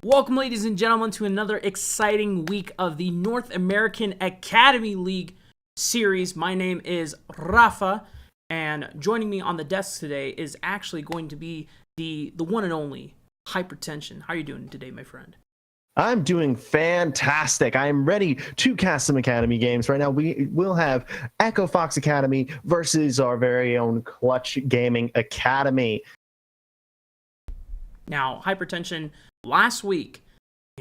Welcome, ladies and gentlemen, to another exciting week of the North American Academy League series. My name is Raafaa, and joining me on the desk today is actually going to be the one and only Hyper10sion. How are you doing today, my friend? I'm doing fantastic. I'm ready to cast some Academy games. Right now, we will have Echo Fox Academy versus our very own Clutch Gaming Academy. Now, Hyper10sion, last week,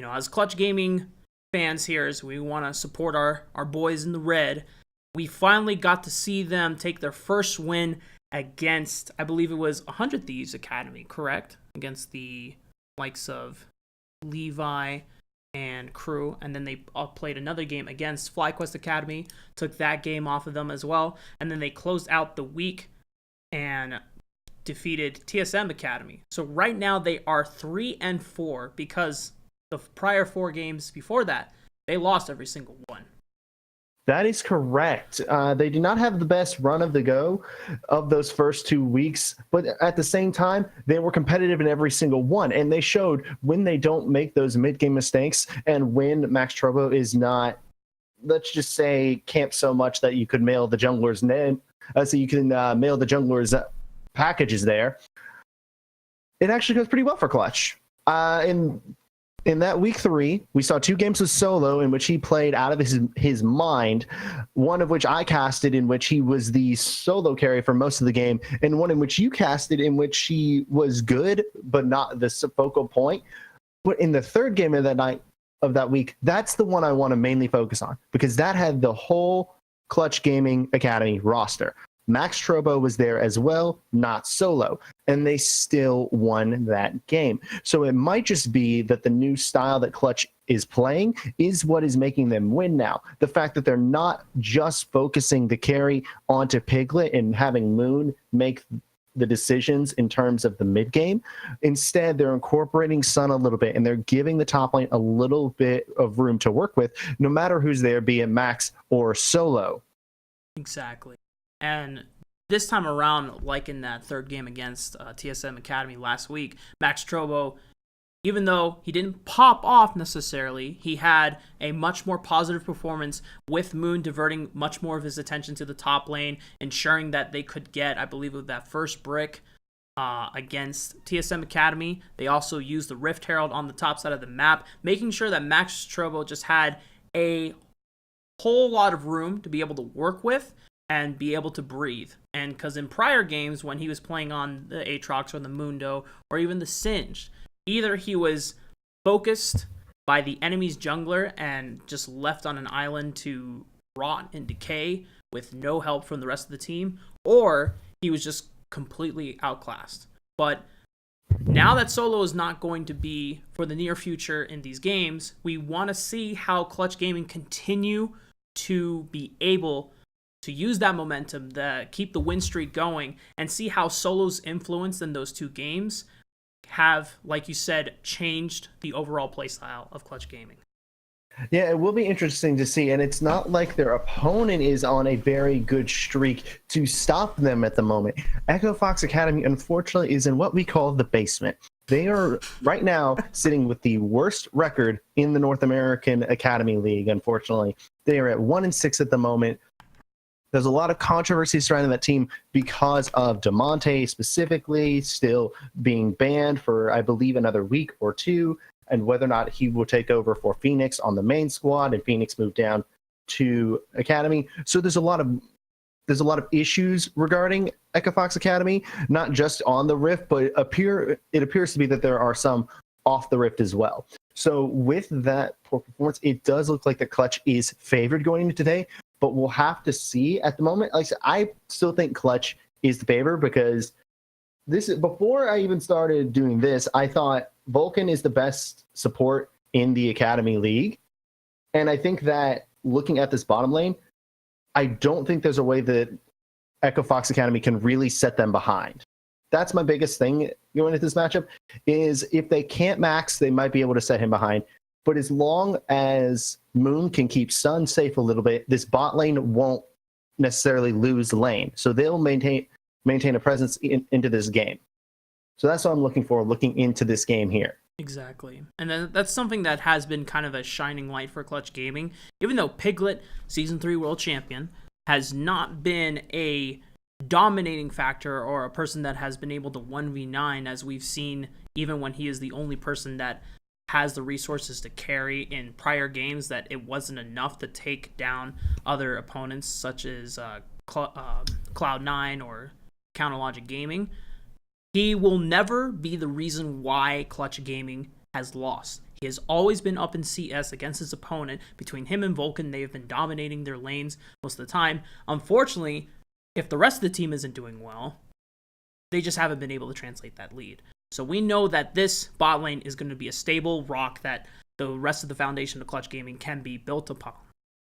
as Clutch Gaming fans here, as we want to support our boys in the red, we finally got to see them take their first win against, I believe it was 100 Thieves Academy, correct? Against the likes of Levi and crew, and then they played another game against FlyQuest Academy, took that game off of them as well, and then they closed out the week and defeated TSM Academy. So right now they are 3-4 because the prior 4 games before that, they lost every single one. That is correct. They did not have the best run of the go of those first 2 weeks, but at the same time, they were competitive in every single one. And they showed when they don't make those mid-game mistakes and when Max Trobo is not, let's just say, camped so much that you could mail the jungler's name, so you can mail the jungler's packages there. It actually goes pretty well for Clutch. In that week 3, we saw 2 games with Solo in which he played out of his mind, one of which I casted in which he was the solo carry for most of the game, and one in which you casted in which he was good but not the focal point. But in the third game of that week, that's the one I want to mainly focus on because that had the whole Clutch Gaming Academy roster. Max Trobo was there as well, not Solo, and they still won that game. So it might just be that the new style that Clutch is playing is what is making them win now. The fact that they're not just focusing the carry onto Piglet and having Moon make the decisions in terms of the mid game. Instead, they're incorporating Sun a little bit, and they're giving the top lane a little bit of room to work with, no matter who's there, be it Max or Solo. Exactly. And this time around, like in that third game against TSM Academy last week, Max Trobo, even though he didn't pop off necessarily, he had a much more positive performance with Moon diverting much more of his attention to the top lane, ensuring that they could get, I believe, with that first brick against TSM Academy. They also used the Rift Herald on the top side of the map, making sure that Max Trobo just had a whole lot of room to be able to work with and be able to breathe. And because in prior games, when he was playing on the Aatrox or the Mundo or even the Singed, either he was focused by the enemy's jungler and just left on an island to rot and decay with no help from the rest of the team, or he was just completely outclassed. But now that Solo is not going to be for the near future in these games, we want to see how Clutch Gaming continue to be able to use that momentum, to keep the win streak going, and see how Solo's influence in those 2 games have, like you said, changed the overall playstyle of Clutch Gaming. Yeah, it will be interesting to see, and it's not like their opponent is on a very good streak to stop them at the moment. Echo Fox Academy, unfortunately, is in what we call the basement. They are right now sitting with the worst record in the North American Academy League, unfortunately. They are at 1-6 at the moment. There's a lot of controversy surrounding that team because of DeMonte specifically still being banned for, I believe, another week or 2, and whether or not he will take over for Phoenix on the main squad, and Phoenix moved down to Academy. So there's a lot of issues regarding Echo Fox Academy, not just on the Rift, but it appears to be that there are some off the Rift as well. So with that poor performance, it does look like the Clutch is favored going into today. But we'll have to see at the moment. Like I said, I still think Clutch is the favor because before I even started doing this, I thought Vulcan is the best support in the Academy League. And I think that looking at this bottom lane, I don't think there's a way that Echo Fox Academy can really set them behind. That's my biggest thing going into this matchup is if they can't max, they might be able to set him behind. But as long as Moon can keep Sun safe a little bit, this bot lane won't necessarily lose lane. So they'll maintain a presence into this game. So that's what I'm looking for, looking into this game here. Exactly. And then that's something that has been kind of a shining light for Clutch Gaming. Even though Piglet, Season 3 World Champion, has not been a dominating factor or a person that has been able to 1v9, as we've seen even when he is the only person that has the resources to carry in prior games, that it wasn't enough to take down other opponents such as Cloud9 or Counterlogic Gaming. He will never be the reason why Clutch Gaming has lost. He has always been up in CS against his opponent. Between him and Vulcan, they have been dominating their lanes most of the time. Unfortunately, if the rest of the team isn't doing well, they just haven't been able to translate that lead. So we know that this bot lane is going to be a stable rock that the rest of the foundation of Clutch Gaming can be built upon.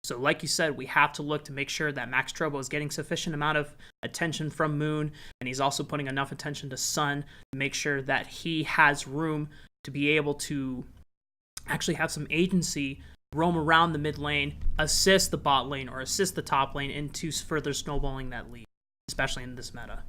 So like you said, we have to look to make sure that Max Trobo is getting sufficient amount of attention from Moon, and he's also putting enough attention to Sun to make sure that he has room to be able to actually have some agency, roam around the mid lane, assist the bot lane, or assist the top lane into further snowballing that lead, especially in this meta.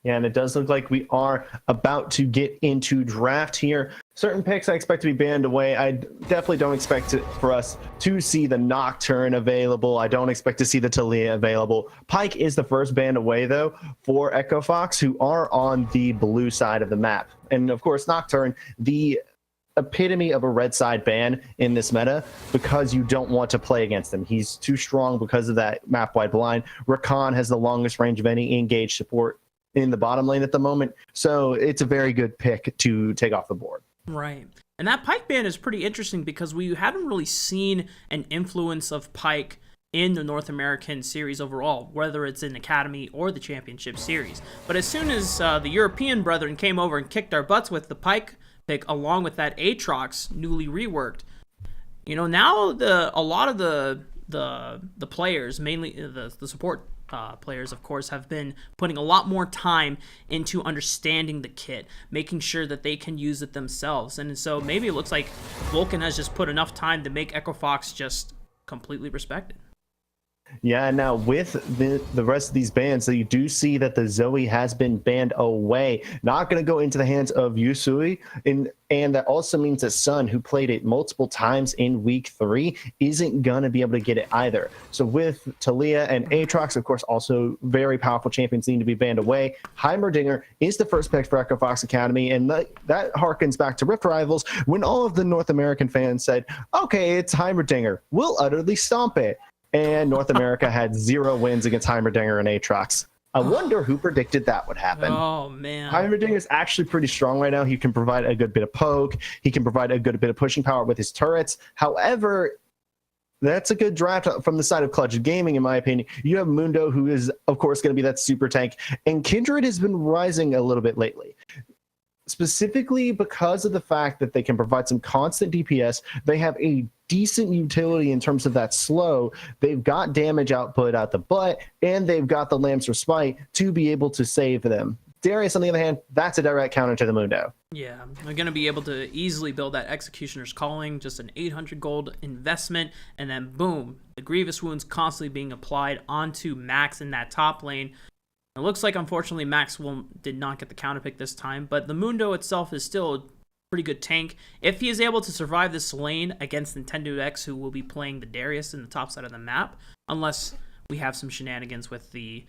Yeah, and it does look like we are about to get into draft here. Certain picks I expect to be banned away. I definitely don't expect for us to see the Nocturne available. I don't expect to see the Taliyah available. Pyke is the first banned away, though, for Echo Fox, who are on the blue side of the map. And, of course, Nocturne, the epitome of a red side ban in this meta, because you don't want to play against him. He's too strong because of that map-wide blind. Rakan has the longest range of any engaged support in the bottom lane at the moment, so it's a very good pick to take off the board. Right. And that Pyke ban is pretty interesting because we haven't really seen an influence of Pyke in the North American series overall, whether it's in Academy or the Championship series. But as soon as the European brethren came over and kicked our butts with the Pyke pick, along with that Aatrox newly reworked, you know, now a lot of the players, mainly the support players, of course, have been putting a lot more time into understanding the kit, making sure that they can use it themselves. And so maybe it looks like Vulcan has just put enough time to make Echo Fox just completely respected. Yeah, now with the rest of these bans, so you do see that the Zoe has been banned away. Not going to go into the hands of Yusui, and that also means that Sun, who played it multiple times in week 3, isn't going to be able to get it either. So with Taliyah and Aatrox, of course, also very powerful champions need to be banned away. Heimerdinger is the first pick for Echo Fox Academy, and that harkens back to Rift Rivals when all of the North American fans said, okay, it's Heimerdinger, we'll utterly stomp it. And North America had 0 wins against Heimerdinger and Aatrox. I wonder who predicted that would happen. Oh, man. Heimerdinger is actually pretty strong right now. He can provide a good bit of poke. He can provide a good bit of pushing power with his turrets. However, that's a good draft from the side of Clutch Gaming, in my opinion. You have Mundo, who is, of course, going to be that super tank. And Kindred has been rising a little bit lately, specifically because of the fact that they can provide some constant DPS. They have a decent utility in terms of that slow. They've got damage output out the butt, and they've got the Lamb's Respite to be able to save them. Darius, on the other hand, that's a direct counter to the Mundo. Yeah, they're going to be able to easily build that Executioner's Calling, just an 800 gold investment, and then boom, the Grievous Wounds constantly being applied onto Max in that top lane. It looks like, unfortunately, Max did not get the counter pick this time, but the Mundo itself is still a pretty good tank. If he is able to survive this lane against Nintendo X, who will be playing the Darius in the top side of the map, unless we have some shenanigans with the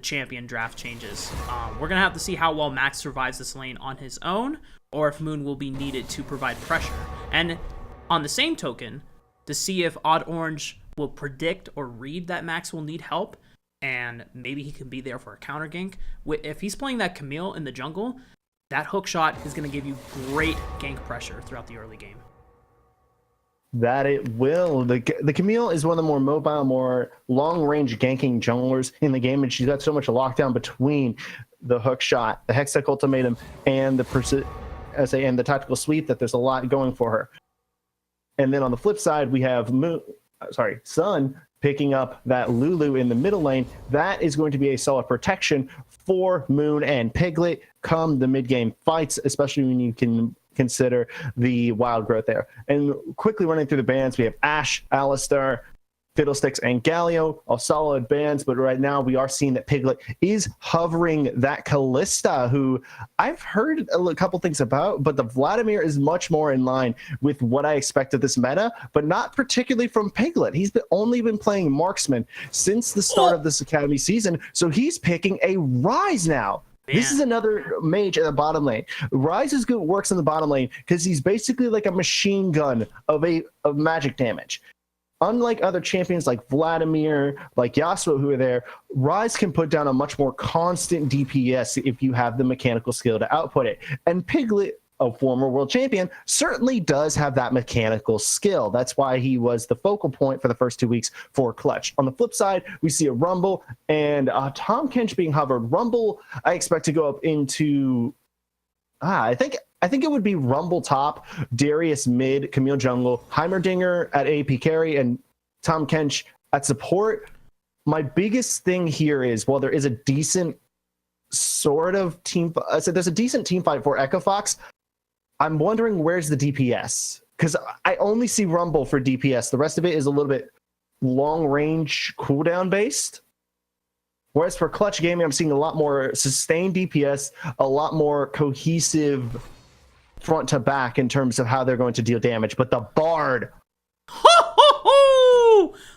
champion draft changes. We're going to have to see how well Max survives this lane on his own, or if Moon will be needed to provide pressure. And on the same token, to see if Odd Orange will predict or read that Max will need help, and maybe he can be there for a counter gank. If he's playing that Camille in the jungle, that hook shot is going to give you great gank pressure throughout the early game. That it will. The Camille is one of the more mobile, more long-range ganking junglers in the game, and she's got so much lockdown between the hook shot, the Hextech Ultimatum, and the tactical sweep that there's a lot going for her. And then on the flip side, we have Sun picking up that Lulu in the middle lane. That is going to be a solid protection for Moon and Piglet come the mid-game fights, especially when you can consider the wild growth there. And quickly running through the bans, we have Ashe, Alistar, Fiddlesticks and Galio are solid bands, but right now we are seeing that Piglet is hovering that Callista, who I've heard a couple things about, but the Vladimir is much more in line with what I expect of this meta, but not particularly from Piglet. He's only been playing Marksman since the start of this Academy season, so he's picking a Ryze now. Man. This is another mage in the bottom lane. Ryze is good, works in the bottom lane because he's basically like a machine gun of magic damage. Unlike other champions like Vladimir, like Yasuo, who are there, Ryze can put down a much more constant DPS if you have the mechanical skill to output it. And Piglet, a former world champion, certainly does have that mechanical skill. That's why he was the focal point for the first 2 weeks for Clutch. On the flip side, we see a Rumble and Tahm Kench being hovered. Rumble, I expect to go up into... I think it would be Rumble top, Darius mid, Camille jungle, Heimerdinger at AP carry, and Tahm Kench at support. My biggest thing here is, while there is a decent sort of team, so there's a decent team fight for Echo Fox, I'm wondering where's the DPS? Because I only see Rumble for DPS. The rest of it is a little bit long range cooldown based. Whereas for Clutch Gaming, I'm seeing a lot more sustained DPS, a lot more cohesive front to back in terms of how they're going to deal damage. But the Bard.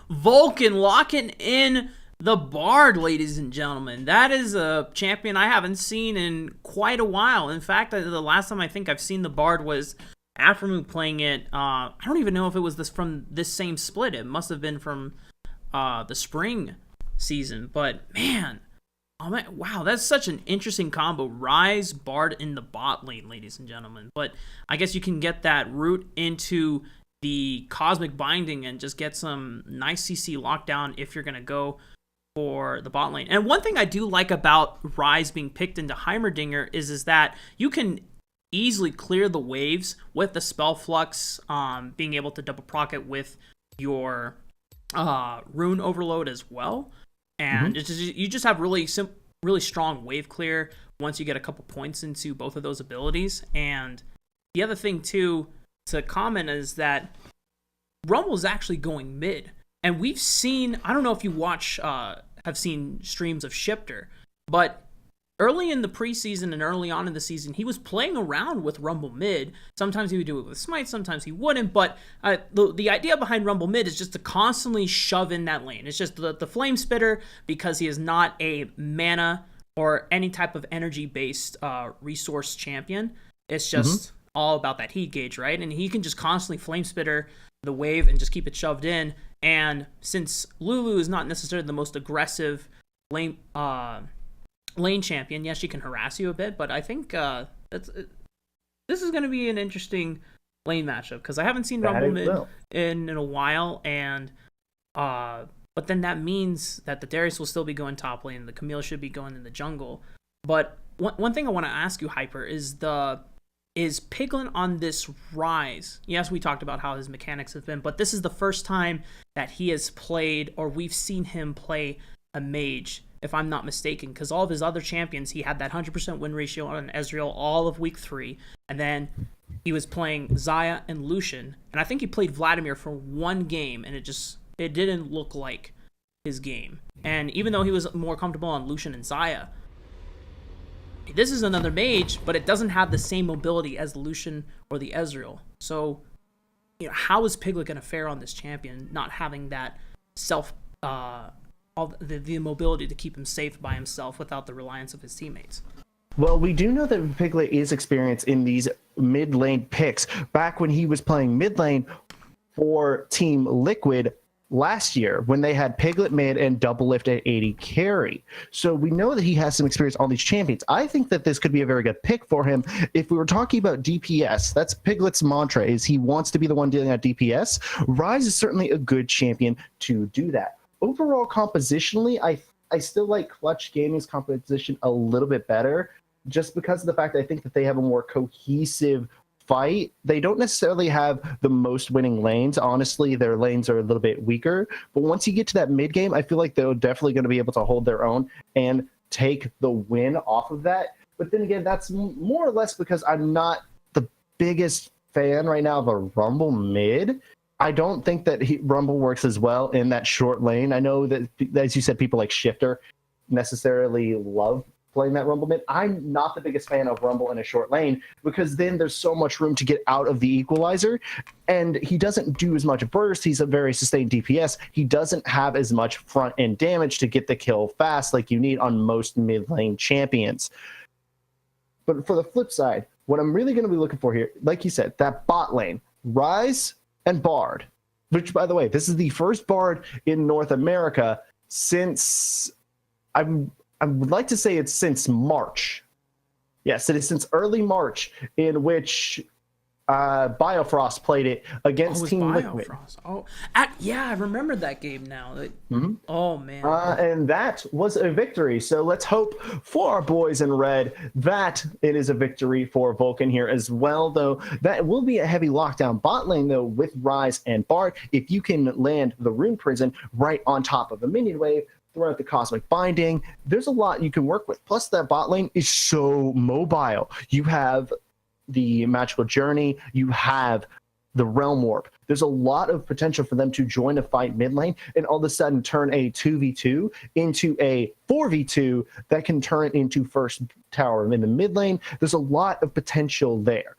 Vulcan locking in the Bard, ladies and gentlemen. That is a champion I haven't seen in quite a while. In fact, the last time I think I've seen the Bard was Aftermoon playing it. I don't even know if it was from this same split. It must have been from the spring season. But man, wow, that's such an interesting combo. Ryze, Bard in the bot lane, ladies and gentlemen. But I guess you can get that route into the Cosmic Binding and just get some nice CC lockdown if you're going to go for the bot lane. And one thing I do like about Ryze being picked into Heimerdinger is that you can easily clear the waves with the Spell Flux, being able to double proc it with your Rune Overload as well. And it's just, you just have really strong wave clear once you get a couple points into both of those abilities. And the other thing too to comment is that Rumble's actually going mid, and we've seen, I don't know if you have seen streams of Shifter, but early in the preseason and early on in the season, he was playing around with Rumble mid. Sometimes he would do it with Smite, sometimes he wouldn't. But the idea behind Rumble mid is just to constantly shove in that lane. It's just the Flame Spitter, because he is not a mana or any type of energy-based resource champion. It's just all about that heat gauge, right? And he can just constantly Flame Spitter the wave and just keep it shoved in. And since Lulu is not necessarily the most aggressive lane champion, yes, she can harass you a bit, but I think this is going to be an interesting lane matchup, because I haven't seen Rumble mid in a while, and but then that means that the Darius will still be going top lane, the Camille should be going in the jungle. But one thing I want to ask you, Hyper, is Piglet on this Ryze? Yes, we talked about how his mechanics have been, but this is the first time that he has played, or we've seen him play a mage, if I'm not mistaken, because all of his other champions, he had that 100% win ratio on Ezreal all of week 3, and then he was playing Xayah and Lucian, and I think he played Vladimir for one game, and it didn't look like his game. And even though he was more comfortable on Lucian and Xayah, this is another mage, but it doesn't have the same mobility as the Lucian or the Ezreal. So, how is Piglet going to fare on this champion, not having that the mobility to keep him safe by himself without the reliance of his teammates? Well, we do know that Piglet is experienced in these mid lane picks. Back when he was playing mid lane for Team Liquid last year, when they had Piglet mid and Double Lift at 80 carry. So we know that he has some experience on these champions. I think that this could be a very good pick for him. If we were talking about DPS, that's Piglet's mantra, is he wants to be the one dealing out DPS. Ryze is certainly a good champion to do that. Overall, compositionally, I still like Clutch Gaming's composition a little bit better, just because of the fact that I think that they have a more cohesive fight. They don't necessarily have the most winning lanes. Honestly, their lanes are a little bit weaker. But once you get to that mid game, I feel like they're definitely going to be able to hold their own and take the win off of that. But then again, that's more or less because I'm not the biggest fan right now of a Rumble mid. I don't think that Rumble works as well in that short lane. I know that, as you said, people like Shifter necessarily love playing that Rumble mid. I'm not the biggest fan of Rumble in a short lane because then there's so much room to get out of the equalizer, and he doesn't do as much burst. He's a very sustained DPS. He doesn't have as much front end damage to get the kill fast like you need on most mid lane champions. But for the flip side, what I'm really going to be looking for here, like you said, that bot lane, Ryze and Bard, which, by the way, this is the first Bard in North America since I would like to say it's since March. Yes, it is since early March, in which Biofrost played it against Team Liquid. Oh, yeah, I remember that game now. Oh, man. And that was a victory. So let's hope for our boys in red that it is a victory for Vulcan here as well, though. That will be a heavy lockdown bot lane, though, with Ryze and Bard. If you can land the Rune Prison right on top of a minion wave, throughout the Cosmic Binding, there's a lot you can work with. Plus, that bot lane is so mobile. You have the Magical Journey, you have the Realm Warp. There's a lot of potential for them to join a fight mid lane and all of a sudden turn a 2v2 into a 4v2 that can turn into first tower in the mid lane. There's a lot of potential there.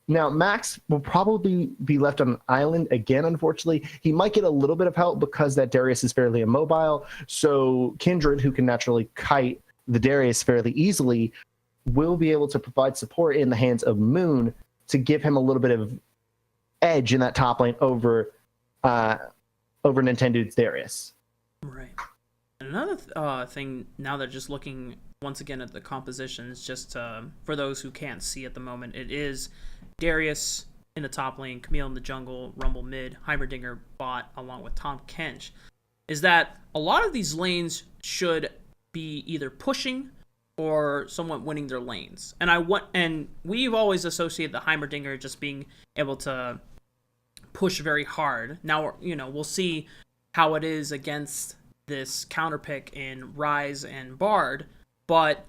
Now, Max will probably be left on an island again, unfortunately. He might get a little bit of help because that Darius is fairly immobile. So Kindred, who can naturally kite the Darius fairly easily, will be able to provide support in the hands of Moon to give him a little bit of edge in that top lane over Nintendo's Darius. Right. And another thing, now that just looking once again at the compositions, just for those who can't see at the moment, it is Darius in the top lane, Camille in the jungle, Rumble mid, Heimerdinger bot, along with Tahm Kench, is that a lot of these lanes should be either pushing or somewhat winning their lanes. And we've always associated the Heimerdinger just being able to push very hard. Now, we'll see how it is against this counterpick in Ryze and Bard, but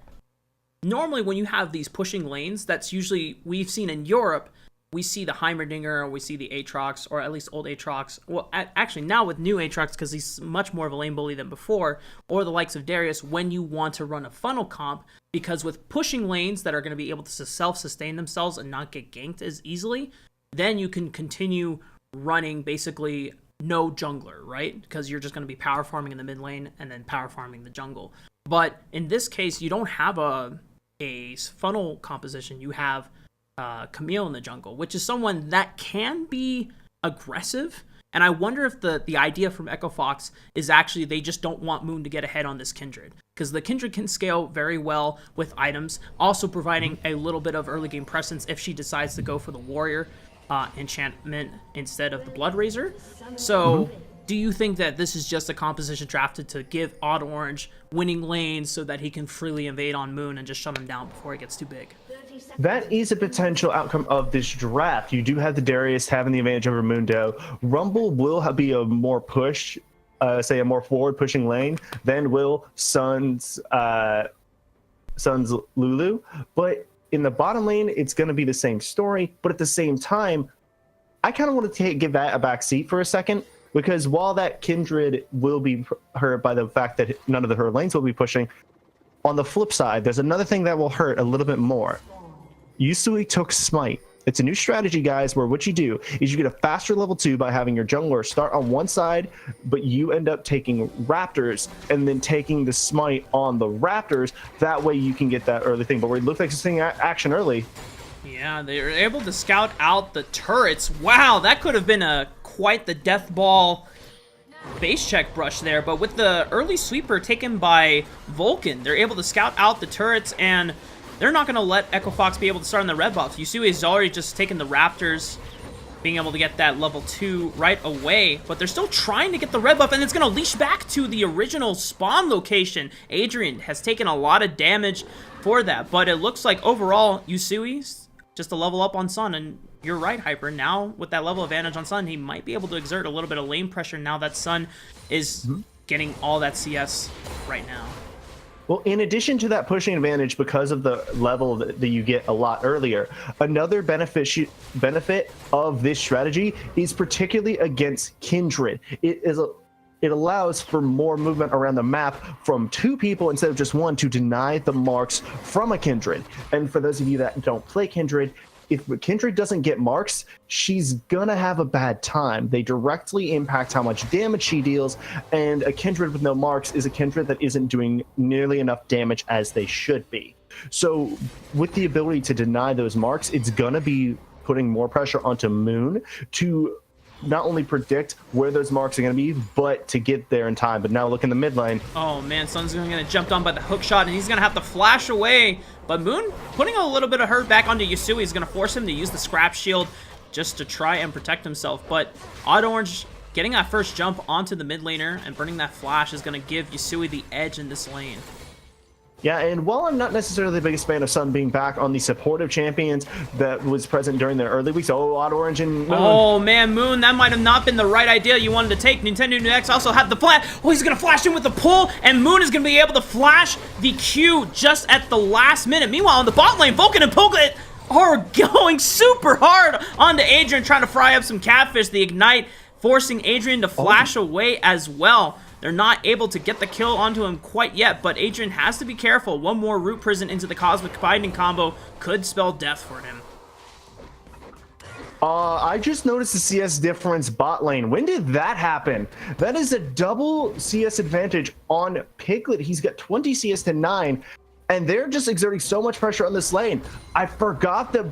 normally when you have these pushing lanes, that's usually, we've seen in Europe, we see the Heimerdinger, or we see the Aatrox, or at least old Aatrox. Well, actually now with new Aatrox, because he's much more of a lane bully than before, or the likes of Darius when you want to run a funnel comp, because with pushing lanes that are going to be able to self-sustain themselves and not get ganked as easily, then you can continue running basically no jungler, right? Because you're just going to be power farming in the mid lane and then power farming the jungle. But in this case, you don't have a funnel composition. You have Camille in the jungle, which is someone that can be aggressive. And I wonder if the idea from Echo Fox is actually they just don't want Moon to get ahead on this Kindred. Because the Kindred can scale very well with items, also providing a little bit of early game presence if she decides to go for the Warrior enchantment instead of the Blood Razor. So do you think that this is just a composition drafted to give Odd Orange winning lanes so that he can freely invade on Moon and just shut him down before he gets too big? That is a potential outcome of this draft. You do have the Darius having the advantage over Mundo. Rumble will be a more push, say a more forward pushing lane than will Sun's Lulu. But in the bottom lane, it's going to be the same story. But at the same time, I kind of want to give that a back seat for a second. Because while that Kindred will be hurt by the fact that none of her lanes will be pushing, on the flip side, there's another thing that will hurt a little bit more. Yusui took Smite. It's a new strategy, guys, where what you do is you get a faster level 2 by having your jungler start on one side, but you end up taking Raptors and then taking the Smite on the Raptors. That way you can get that early thing. But it looks like it's seeing action early. Yeah, they were able to scout out the turrets. Wow, that could have been quite the death ball base check brush there, but with the early sweeper taken by Vulcan, they're able to scout out the turrets, and they're not going to let Echo Fox be able to start on the red buff. Yusui is already just taking the Raptors, being able to get that level 2 right away, but they're still trying to get the red buff, and it's going to leash back to the original spawn location. Adrian has taken a lot of damage for that, but it looks like overall Yusui's just a level up on Sun, and you're right, Hyper. Now, with that level advantage on Sun, he might be able to exert a little bit of lane pressure now that Sun is getting all that CS right now. Well, in addition to that pushing advantage because of the level that you get a lot earlier, another benefit of this strategy is particularly against Kindred. It allows for more movement around the map from 2 people instead of just 1 to deny the marks from a Kindred. And for those of you that don't play Kindred, if Kindred doesn't get marks, she's gonna have a bad time. They directly impact how much damage she deals, and a Kindred with no marks is a Kindred that isn't doing nearly enough damage as they should be. So with the ability to deny those marks, it's gonna be putting more pressure onto Moon to not only predict where those marks are going to be, but to get there in time. But now look in the mid lane. Oh man, Sun's going to jump on by the hook shot, and he's going to have to flash away. But Moon, putting a little bit of hurt back onto Yasui, is going to force him to use the scrap shield just to try and protect himself. But Odd Orange getting that first jump onto the mid laner and burning that flash is going to give Yasui the edge in this lane. Yeah, and while I'm not necessarily the biggest fan of Sun being back on the supportive champions that was present during the early weeks, Odd Orange and Moon. Oh man, Moon, that might have not been the right idea you wanted to take. Nintendo New X also had the flash. Oh, he's going to flash in with the pull, and Moon is going to be able to flash the Q just at the last minute. Meanwhile, in the bot lane, Vulcan and Poklet are going super hard onto Adrian, trying to fry up some catfish. The Ignite forcing Adrian to flash away as well. They're not able to get the kill onto him quite yet, but Adrian has to be careful. One more Root Prison into the Cosmic Binding combo could spell death for him. I just noticed the CS difference bot lane. When did that happen? That is a double CS advantage on Piglet. He's got 20 CS to 9, and they're just exerting so much pressure on this lane. I forgot that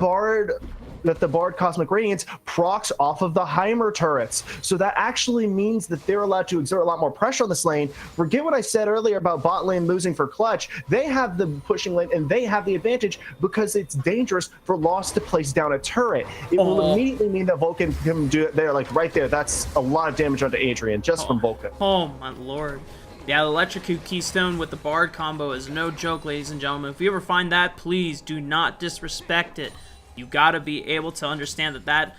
the Bard Cosmic Radiance procs off of the Heimer turrets. So that actually means that they're allowed to exert a lot more pressure on this lane. Forget what I said earlier about bot lane losing for clutch. They have the pushing lane, and they have the advantage because it's dangerous for Lost to place down a turret. It will immediately mean that Vulcan can do it there, like right there. That's a lot of damage onto Adrian just from Vulcan. Oh my lord. Yeah, the Electrocute Keystone with the Bard combo is no joke, ladies and gentlemen. If you ever find that, please do not disrespect it. You gotta be able to understand that that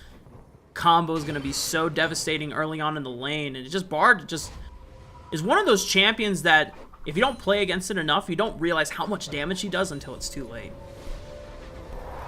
combo is gonna be so devastating early on in the lane. And Bard just is one of those champions that if you don't play against it enough, you don't realize how much damage he does until it's too late.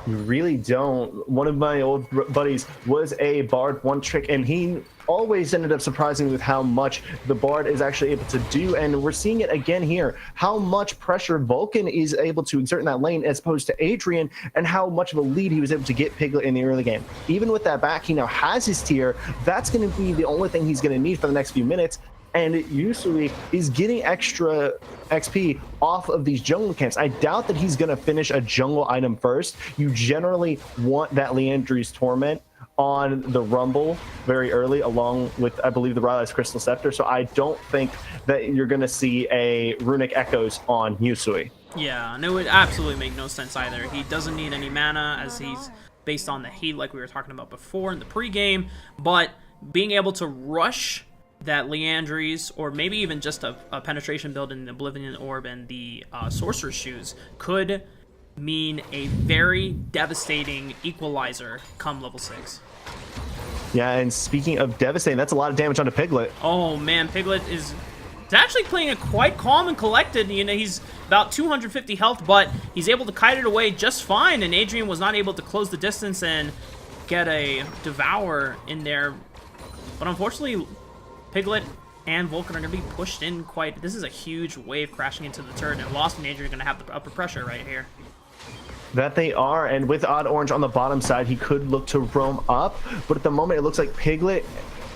You really don't. One of my old buddies was a Bard one trick, and he always ended up surprising me with how much the Bard is actually able to do, and we're seeing it again here. How much pressure Vulcan is able to exert in that lane as opposed to Adrian, and how much of a lead he was able to get Piglet in the early game. Even with that back, he now has his tier. That's going to be the only thing he's going to need for the next few minutes. And Yusui is getting extra XP off of these jungle camps. I doubt that he's going to finish a jungle item first. You generally want that Leandri's Torment on the Rumble very early, along with, I believe, the Rylai's Crystal Scepter. So I don't think that you're going to see a Runic Echoes on Yusui. Yeah, and it would absolutely make no sense either. He doesn't need any mana, as he's based on the heat like we were talking about before in the pregame. But being able to rush that Leandri's, or maybe even just a penetration build in the Oblivion Orb and the Sorcerer's Shoes, could mean a very devastating equalizer come level 6. Yeah, and speaking of devastating, that's a lot of damage onto Piglet. Oh man, Piglet is actually playing it quite calm and collected. You know, he's about 250 health, but he's able to kite it away just fine, and Adrian was not able to close the distance and get a Devour in there. But unfortunately, Piglet and Vulcan are going to be pushed in quite... This is a huge wave crashing into the turret, and Lost and Adrian are going to have the upper pressure right here. That they are, and with Odd Orange on the bottom side, he could look to roam up, but at the moment it looks like Piglet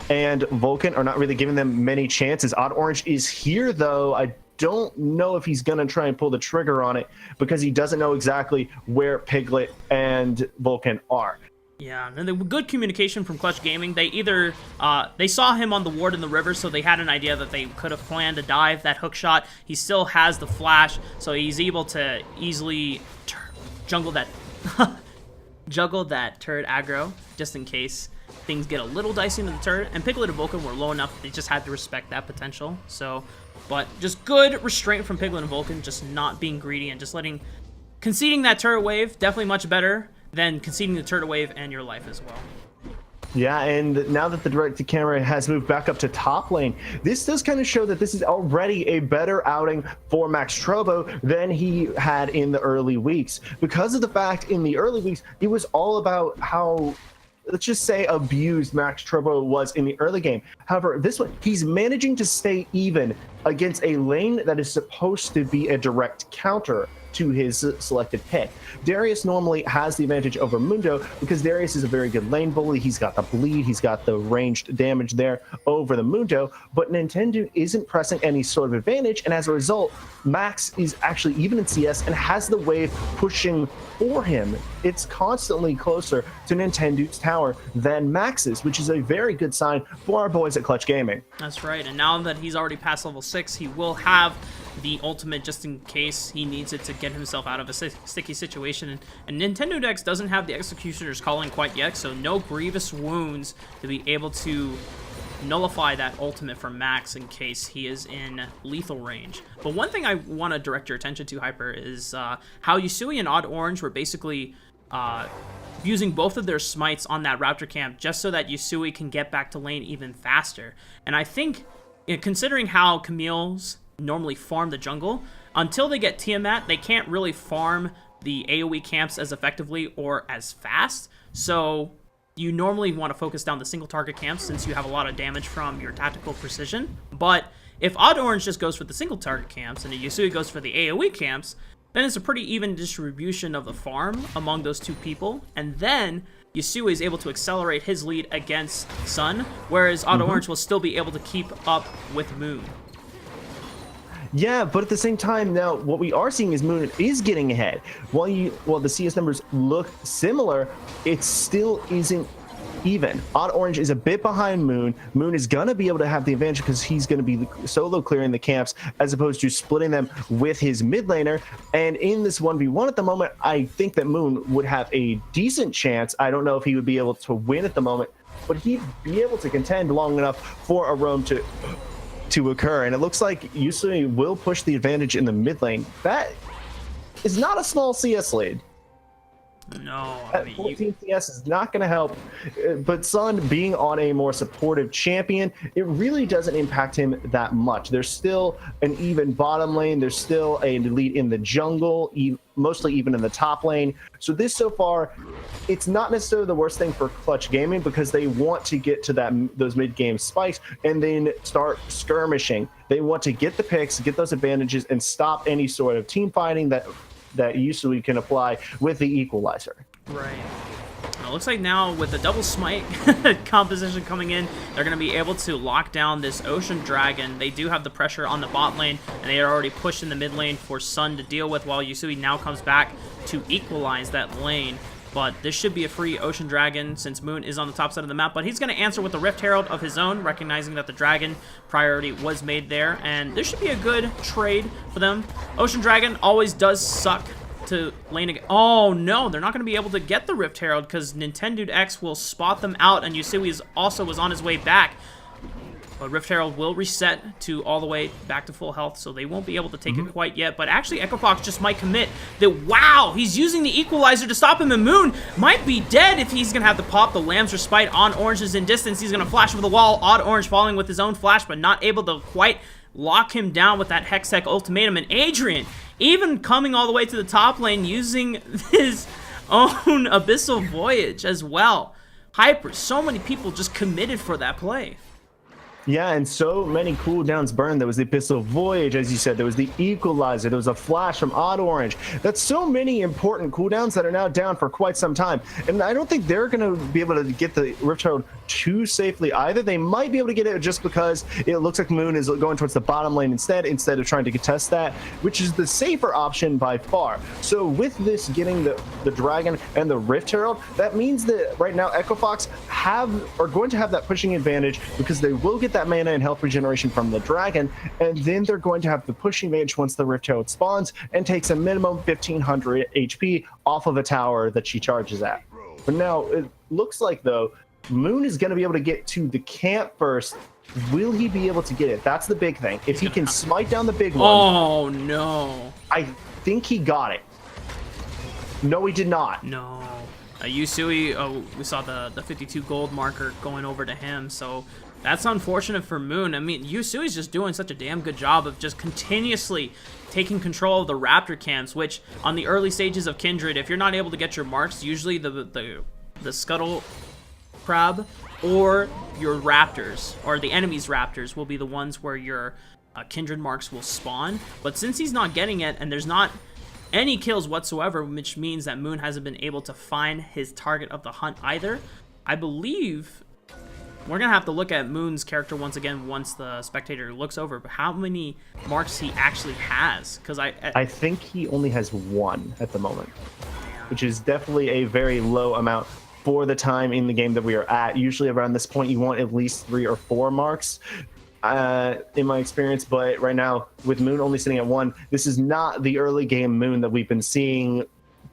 and Vulcan are not really giving them many chances. Odd Orange is here, though. I don't know if he's going to try and pull the trigger on it because he doesn't know exactly where Piglet and Vulcan are. Yeah, and the good communication from Clutch Gaming. They either they saw him on the ward in the river, so they had an idea that they could have planned to dive that hook shot. He still has the flash, so he's able to easily juggle that turret aggro just in case things get a little dicey into the turret. And Piglet and Vulcan were low enough; they just had to respect that potential. So, but just good restraint from Piglet and Vulcan, just not being greedy and just conceding that turret wave. Definitely much better than conceding the turret wave and your life as well. Yeah, and now that the direct camera has moved back up to top lane, this does kind of show that this is already a better outing for Max Trobo than he had in the early weeks. Because of the fact in the early weeks, it was all about how, let's just say, abused Max Trobo was in the early game. However, this one, he's managing to stay even against a lane that is supposed to be a direct counter to his selected pick. Darius normally has the advantage over Mundo because Darius is a very good lane bully. He's got the bleed, he's got the ranged damage there over the Mundo, but Nintendo isn't pressing any sort of advantage, and as a result, Max is actually even in CS and has the wave pushing for him. It's constantly closer to Nintendo's tower than Max's, which is a very good sign for our boys at Clutch Gaming. That's right, and now that he's already past level 6, he will have the ultimate just in case he needs it to get himself out of a sticky situation. And Nintendo Dex doesn't have the Executioner's Calling quite yet, so no grievous wounds to be able to nullify that ultimate from Max in case he is in lethal range. But one thing I want to direct your attention to, Hyper, is how Yusui and Odd Orange were basically using both of their smites on that Raptor camp just so that Yusui can get back to lane even faster. And I think, considering how Camille's normally farm the jungle, until they get Tiamat, they can't really farm the AoE camps as effectively or as fast. So you normally want to focus down the single target camps since you have a lot of damage from your tactical precision. But if Odd Orange just goes for the single target camps and Yusui goes for the AoE camps, then it's a pretty even distribution of the farm among those two people. And then Yusui is able to accelerate his lead against Sun, whereas Odd Orange will still be able to keep up with Moon. Yeah, but at the same time, now what we are seeing is Moon is getting ahead. While the CS numbers look similar, it still isn't even. Odd Orange is a bit behind Moon. Moon is going to be able to have the advantage because he's going to be solo clearing the camps as opposed to splitting them with his mid laner. And in this 1v1 at the moment, I think that Moon would have a decent chance. I don't know if he would be able to win at the moment, but he'd be able to contend long enough for a roam to occur. And it looks like Yusui will push the advantage in the mid lane. That is not a small CS lead. No, I mean, 14 CS is not going to help, but Sun being on a more supportive champion, it really doesn't impact him that much. There's still an even bottom lane. There's still a lead in the jungle, mostly even in the top lane. So this so far, it's not necessarily the worst thing for Clutch Gaming because they want to get to those mid-game spikes and then start skirmishing. They want to get the picks, get those advantages, and stop any sort of team fighting that Yusui can apply with the equalizer. Right. Well, it looks like now with the double smite composition coming in, they're going to be able to lock down this Ocean Dragon. They do have the pressure on the bot lane, and they are already pushed in the mid lane for Sun to deal with, while Yusui now comes back to equalize that lane. But this should be a free Ocean Dragon since Moon is on the top side of the map. But he's going to answer with a Rift Herald of his own, recognizing that the Dragon priority was made there. And this should be a good trade for them. Ocean Dragon always does suck to lane again. Oh no, they're not going to be able to get the Rift Herald because Nintendo X will spot them out, and Yusui also was on his way back. But Rift Herald will reset to all the way back to full health, so they won't be able to take it quite yet. But actually, Echo Fox just might commit that, wow, he's using the equalizer to stop him, and Moon might be dead if he's going to have to pop the Lamb's Respite on Orange is in distance. He's going to flash over the wall. Odd Orange falling with his own flash, but not able to quite lock him down with that Hextech ultimatum. And Adrian, even coming all the way to the top lane, using his own Abyssal Voyage as well. Hyper, so many people just committed for that play. Yeah, and so many cooldowns burned. There was the Abyssal Voyage, as you said. There was the Equalizer. There was a flash from Odd Orange. That's so many important cooldowns that are now down for quite some time. And I don't think they're going to be able to get the Rift Herald too safely either. They might be able to get it just because it looks like Moon is going towards the bottom lane instead of trying to contest that, which is the safer option by far. So with this getting the Dragon and the Rift Herald, that means that right now Echo Fox are going to have that pushing advantage because they will get that mana and health regeneration from the Dragon, and then they're going to have the pushing advantage once the Rift Herald spawns and takes a minimum 1500 HP off of a tower that she charges at. But now it looks like, though, Moon is going to be able to get to the camp first. Will he be able to get it? That's the big thing. If he can smite down the big one. Oh, no. I think he got it. No, he did not. No. Yusui, we saw the 52 gold marker going over to him, so that's unfortunate for Moon. I mean, Yusui's just doing such a damn good job of just continuously taking control of the Raptor camps, which on the early stages of Kindred, if you're not able to get your marks, usually the Scuttle Crab or your Raptors, or the enemy's Raptors, will be the ones where your Kindred marks will spawn. But since he's not getting it, and there's not any kills whatsoever, which means that Moon hasn't been able to find his target of the hunt either, I believe we're gonna have to look at Moon's character once again once the spectator looks over, but how many marks he actually has, because I think he only has 1 at the moment, which is definitely a very low amount for the time in the game that we are at. Usually around this point you want at least 3 or 4 marks, in my experience, but right now with Moon only sitting at 1, this is not the early game Moon that we've been seeing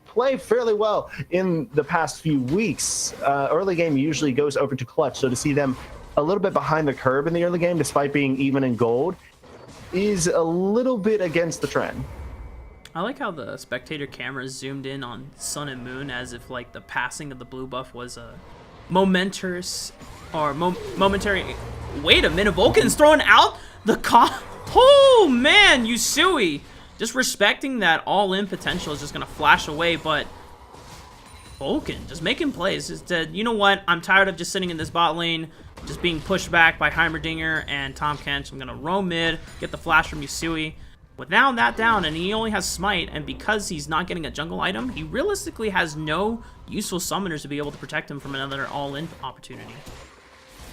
play fairly well in the past few weeks. Early game usually goes over to clutch, so to see them a little bit behind the curve in the early game despite being even in gold is a little bit against the trend. I like how the spectator camera zoomed in on Sun and Moon as if like the passing of the blue buff was a momentary. Wait a minute, Vulcan's throwing out the oh man, Yusui just respecting that all-in potential is just gonna flash away, but Vulcan just making plays. Just said, you know what, I'm tired of just sitting in this bot lane, just being pushed back by Heimerdinger and Tom Kench. I'm gonna roam mid, get the flash from Yusui. With now that down, and he only has Smite, and because he's not getting a jungle item, he realistically has no useful summoners to be able to protect him from another all-in opportunity.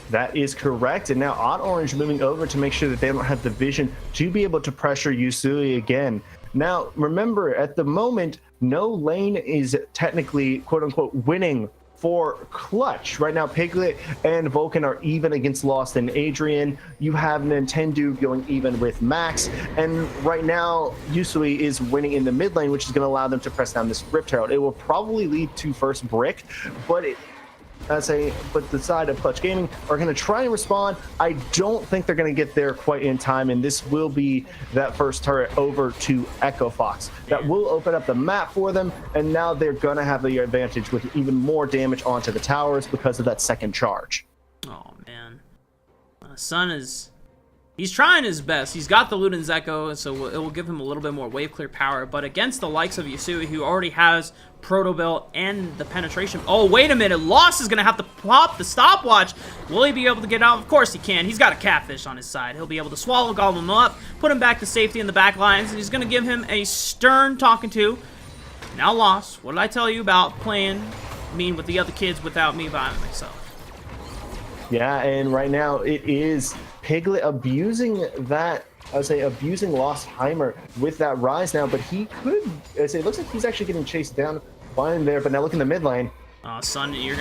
That is correct, and now Odd Orange moving over to make sure that they don't have the vision to be able to pressure Yusui again. Now, remember, at the moment, no lane is technically, quote-unquote, winning for clutch. Right now, Piglet and Vulcan are even against Lost and Adrian. You have Nintendo going even with Max, and right now, Yusui is winning in the mid lane, which is going to allow them to press down this Rift Herald. It will probably lead to first brick, but but the side of Clutch Gaming are going to try and respond. I don't think they're going to get there quite in time, and this will be that first turret over to Echo Fox. That will open up the map for them, and now they're going to have the advantage with even more damage onto the towers because of that second charge. Oh, man. Sun is... He's trying his best. He's got the Luden's Echo, so it will give him a little bit more wave clear power. But against the likes of Yusui, who already has Proto Belt and the penetration... Oh, wait a minute. Lost is going to have to pop the stopwatch. Will he be able to get out? Of course he can. He's got a catfish on his side. He'll be able to swallow Gobble him up, put him back to safety in the back lines, and he's going to give him a stern talking to. Now Lost, what did I tell you about playing mean with the other kids without me by myself? Yeah, and right now it is Piglet abusing that, I would say, abusing Lost Heimer with that rise now, but he could, I say, it looks like he's actually getting chased down by him there, but now look in the mid lane. Sun, you're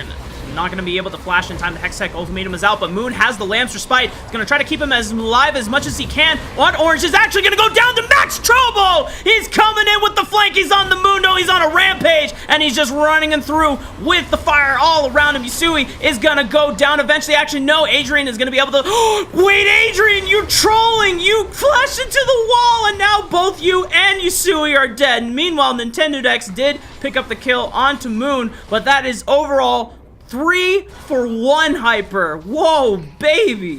not gonna be able to flash in time. The Hextech ultimatum is out, but Moon has the Lamb's Respite. He's gonna try to keep him as alive as much as he can. Odd Orange is actually gonna go down to Max Trobo! He's coming in with the flank. He's on the Mundo. He's on a rampage, and he's just running him through with the fire all around him. Yusui is gonna go down eventually. Actually, no, Adrian is gonna be able to... Wait, Adrian, you're trolling! You flashed into the wall, and now both you and Yusui are dead. And meanwhile, Nintendo Dex did pick up the kill onto Moon, but that is overall 3 for 1 Hyper. Whoa, baby.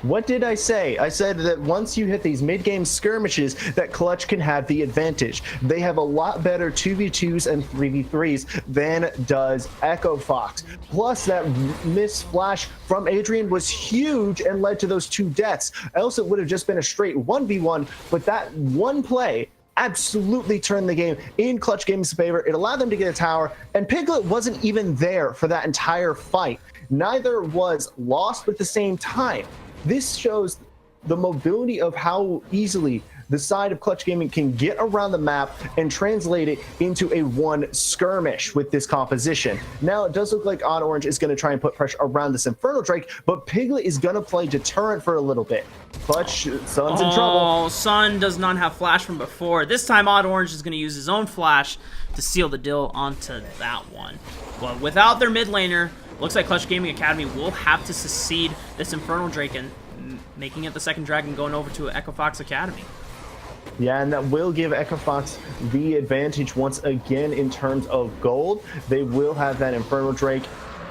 What did I say? I said that once you hit these mid-game skirmishes, that Clutch can have the advantage. They have a lot better 2v2s and 3v3s than does Echo Fox. Plus, that miss flash from Adrian was huge and led to those 2 deaths. Else it would have just been a straight 1v1, but that one play absolutely turned the game in Clutch Gaming's favor. It allowed them to get a tower, and Piglet wasn't even there for that entire fight. Neither was Lost at the same time. This shows the mobility of how easily the side of Clutch Gaming can get around the map and translate it into a one skirmish with this composition. Now, it does look like Odd Orange is going to try and put pressure around this Infernal Drake, but Piglet is going to play deterrent for a little bit. Clutch, Sun's in trouble. Oh, Sun does not have flash from before. This time, Odd Orange is going to use his own flash to seal the deal onto that one. But without their mid laner, looks like Clutch Gaming Academy will have to succeed this Infernal Drake and making it the second dragon going over to Echo Fox Academy. Yeah, and that will give Echo Fox the advantage once again in terms of gold. They will have that Inferno Drake,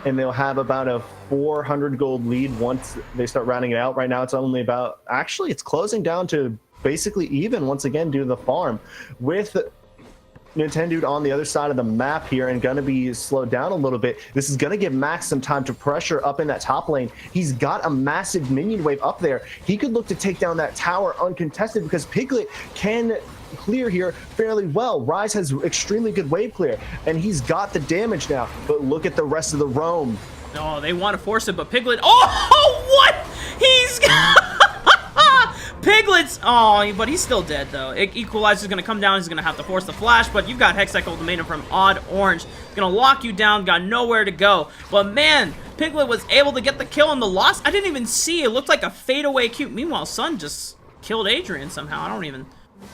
and they'll have about a 400 gold lead once they start rounding it out. Right now, it's only about, actually, it's closing down to basically even once again due to the farm. With Nintendo on the other side of the map here and going to be slowed down a little bit. This is going to give Max some time to pressure up in that top lane. He's got a massive minion wave up there. He could look to take down that tower uncontested because Piglet can clear here fairly well. Rise has extremely good wave clear, and he's got the damage now. But look at the rest of the roam. Oh, they want to force it, but Piglet... Oh, what? He's... Piglet's... Oh, but he's still dead, though. Equalizer's going to come down. He's going to have to force the flash, but you've got Hextech Ultimatum from Odd Orange. Going to lock you down. Got nowhere to go. But, man, Piglet was able to get the kill on the loss. I didn't even see. It looked like a fadeaway cute. Meanwhile, Sun just killed Adrian somehow. I don't even...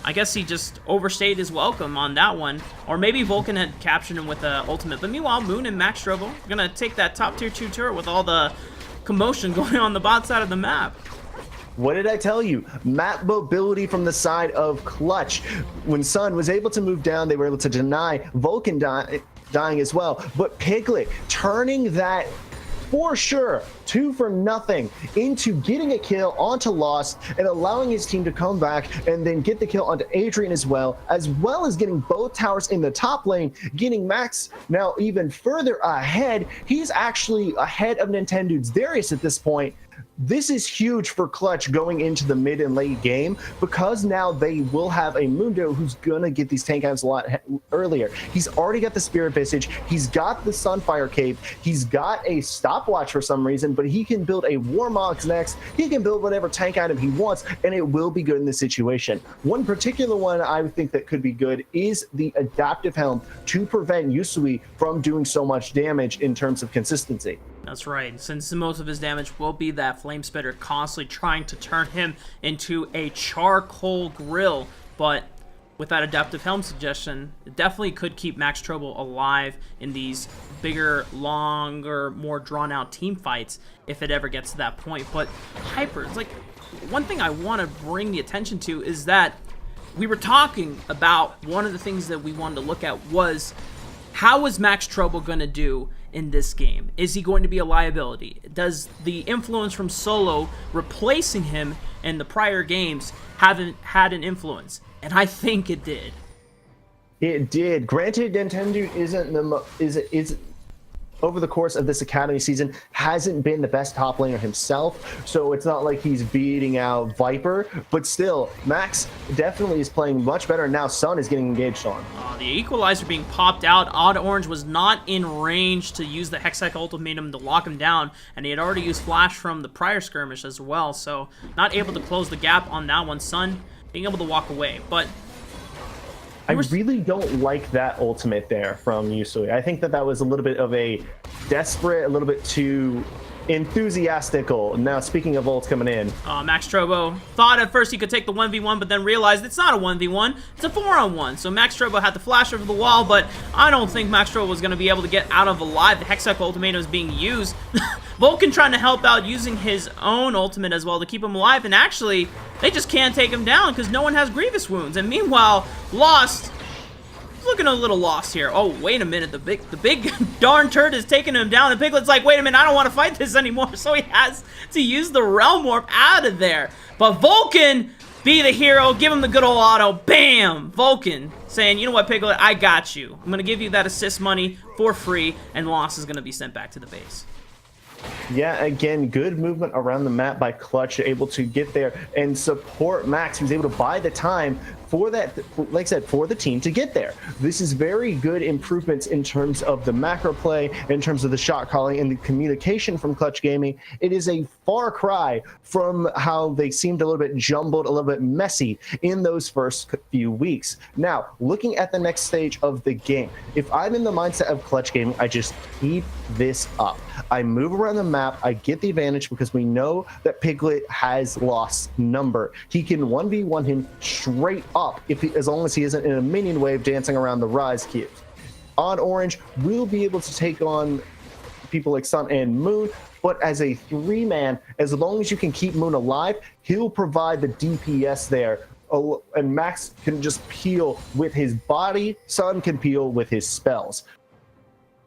I guess he just overstayed his welcome on that one. Or maybe Vulcan had captured him with the ultimate. But meanwhile, Moon and Max Strobo are going to take that top tier 2 turret with all the commotion going on the bot side of the map. What did I tell you? Map mobility from the side of Clutch. When Sun was able to move down, they were able to deny Vulcan dying as well. But Piglet turning that, for sure, 2 for nothing into getting a kill onto Lost and allowing his team to come back and then get the kill onto Adrian as well as getting both towers in the top lane, getting Max now even further ahead. He's actually ahead of Nintendo's Darius at this point. This is huge for Clutch going into the mid and late game because now they will have a Mundo who's going to get these tank items a lot earlier. He's already got the Spirit Visage. He's got the Sunfire Cape. He's got a Stopwatch for some reason, but he can build a Warmox next. He can build whatever tank item he wants, and it will be good in this situation. One particular one I would think that could be good is the Adaptive Helm to prevent Yusui from doing so much damage in terms of consistency. That's right, since most of his damage will be that Flame Spitter constantly trying to turn him into a charcoal grill. But with that Adaptive Helm suggestion, it definitely could keep Max Strobo alive in these bigger, longer, more drawn-out team fights if it ever gets to that point. But Hyper, it's like, one thing I want to bring the attention to is that we were talking about one of the things that we wanted to look at was how is Max Strobo going to do in this game? Is he going to be a liability? Does the influence from solo replacing him in the prior games haven't had an influence? And I think it did. It did. Granted, Nintendo isn't over the course of this Academy season hasn't been the best top laner himself, so it's not like he's beating out Viper, but still, Max definitely is playing much better, and now Sun is getting engaged on. The Equalizer being popped out. Odd Orange was not in range to use the Hextech Ultimatum to lock him down, and he had already used Flash from the prior skirmish as well, so not able to close the gap on that one. Sun being able to walk away, but I really don't like that ultimate there from Yusui. I think that was a little bit of a desperate, a little bit too enthusiastical. Now, speaking of ults coming in. Max Strobo thought at first he could take the 1v1, but then realized it's not a 1v1, it's a 4-on-1. So Max Strobo had to flash over the wall, but I don't think Max Strobo was going to be able to get out of alive. The Hextech Ultimatum is being used. Vulcan trying to help out using his own ultimate as well to keep him alive, and actually, they just can't take him down because no one has Grievous Wounds. And meanwhile, Lost, looking a little lost here. Oh, wait a minute, the big darn turd is taking him down, and Piglet's like, wait a minute, I don't want to fight this anymore, so he has to use the Realm Warp out of there. But Vulcan, be the hero, give him the good old auto, bam! Vulcan saying, you know what, Piglet, I got you. I'm going to give you that assist money for free, and Lost is going to be sent back to the base. Yeah, again, good movement around the map by Clutch, able to get there and support Max, who's able to buy the time for that, like I said, for the team to get there. This is very good improvements in terms of the macro play, in terms of the shot calling and the communication from Clutch Gaming. It is a far cry from how they seemed a little bit jumbled, a little bit messy in those first few weeks. Now, looking at the next stage of the game, if I'm in the mindset of Clutch Gaming, I just keep this up. I move around the map, I get the advantage because we know that Piglet has lost number. He can 1v1 him straight up as long as he isn't in a minion wave dancing around the Rise cube. Odd Orange will be able to take on people like Sun and Moon, but as a 3-man, as long as you can keep Moon alive, he'll provide the DPS there and Max can just peel with his body. Sun can peel with his spells.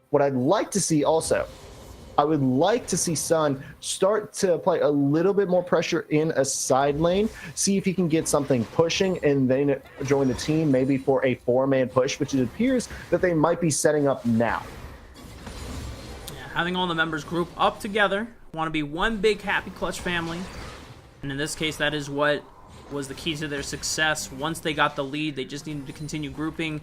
What I'd like to see also, I would like to see Sun start to apply a little bit more pressure in a side lane, see if he can get something pushing, and then join the team maybe for a 4-man push, which it appears that they might be setting up now. Yeah, having all the members group up together, want to be one big happy Clutch family, and in this case, that is what was the key to their success. Once they got the lead, they just needed to continue grouping,